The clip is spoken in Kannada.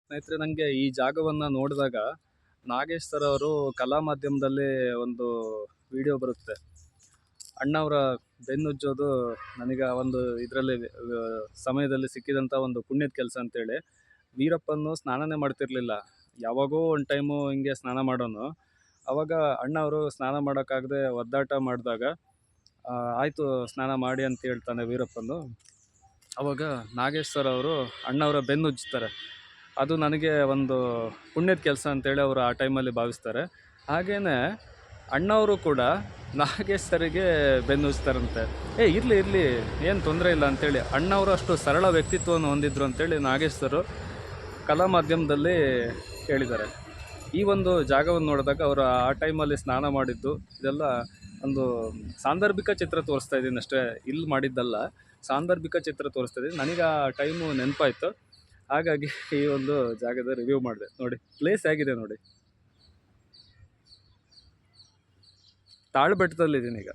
ಸ್ನೇಹಿತರೆ, ನನಗೆ ಈ ಜಾಗವನ್ನು ನೋಡಿದಾಗ ನಾಗೇಶ್ ಸರ್ ಅವರು ಕಲಾ ಮಾಧ್ಯಮದಲ್ಲಿ ಒಂದು ವಿಡಿಯೋ ಬರುತ್ತೆ. ಅಣ್ಣವರ ಬೆನ್ನುಜ್ಜೋದು ನನಗೆ ಆ ಒಂದು ಇದರಲ್ಲಿ ಸಮಯದಲ್ಲಿ ಸಿಕ್ಕಿದಂಥ ಒಂದು ಪುಣ್ಯದ ಕೆಲಸ ಅಂತೇಳಿ. ವೀರಪ್ಪನು ಸ್ನಾನನೇ ಮಾಡ್ತಿರ್ಲಿಲ್ಲ. ಯಾವಾಗೋ ಒಂದು ಟೈಮು ಹಿಂಗೆ ಸ್ನಾನ ಮಾಡೋನು. ಆವಾಗ ಅಣ್ಣವರು ಸ್ನಾನ ಮಾಡೋಕ್ಕಾಗದೆ ಒದ್ದಾಟ ಮಾಡಿದಾಗ ಆಯಿತು ಸ್ನಾನ ಮಾಡಿ ಅಂತ ಹೇಳ್ತಾನೆ ವೀರಪ್ಪನು. ಆವಾಗ ನಾಗೇಶ್ ಸರ್ ಅವರು ಅಣ್ಣವರ ಬೆನ್ನುಜ್ತಾರೆ. ಅದು ನನಗೆ ಒಂದು ಪುಣ್ಯದ ಕೆಲಸ ಅಂತೇಳಿ ಅವರು ಆ ಟೈಮಲ್ಲಿ ಭಾವಿಸ್ತಾರೆ. ಹಾಗೆಯೇ ಅಣ್ಣವರು ಕೂಡ ನಾಗೇಶ್ ಸರಿಗೆ ಬೆನ್ನುಜ್ತಾರಂತೆ. ಇರಲಿ ಇರಲಿ, ಏನು ತೊಂದರೆ ಇಲ್ಲ ಅಂತೇಳಿ. ಅಣ್ಣವರು ಅಷ್ಟು ಸರಳ ವ್ಯಕ್ತಿತ್ವವನ್ನು ಹೊಂದಿದ್ರು ಅಂತೇಳಿ ನಾಗೇಶ್ ಸರು ಕಲಾ ಮಾಧ್ಯಮದಲ್ಲಿ ಹೇಳಿದ್ದಾರೆ. ಈ ಒಂದು ಜಾಗವನ್ನು ನೋಡಿದಾಗ ಅವರು ಆ ಟೈಮಲ್ಲಿ ಸ್ನಾನ ಮಾಡಿದ್ದು ಇದೆಲ್ಲ ಒಂದು ಸಾಂದರ್ಭಿಕ ಚಿತ್ರ ತೋರಿಸ್ತಾ ಇದ್ದೀನಿ ಅಷ್ಟೇ, ಇಲ್ಲಿ ಮಾಡಿದ್ದಲ್ಲ. ಸಾಂದರ್ಭಿಕ ಚಿತ್ರ ತೋರಿಸ್ತಾ ಇದ್ದೀನಿ. ನನಗೆ ಆ ಟೈಮು ನೆನಪಾಯಿತು, ಹಾಗಾಗಿ ಈ ಒಂದು ಜಾಗದ ರಿವ್ಯೂ ಮಾಡಿದೆ. ನೋಡಿ ಪ್ಲೇಸ್ ಹೇಗಿದೆ ನೋಡಿ. ತಾಳ್ಬೆಟ್ಟದಲ್ಲಿದ್ದೀನಿ ಈಗ.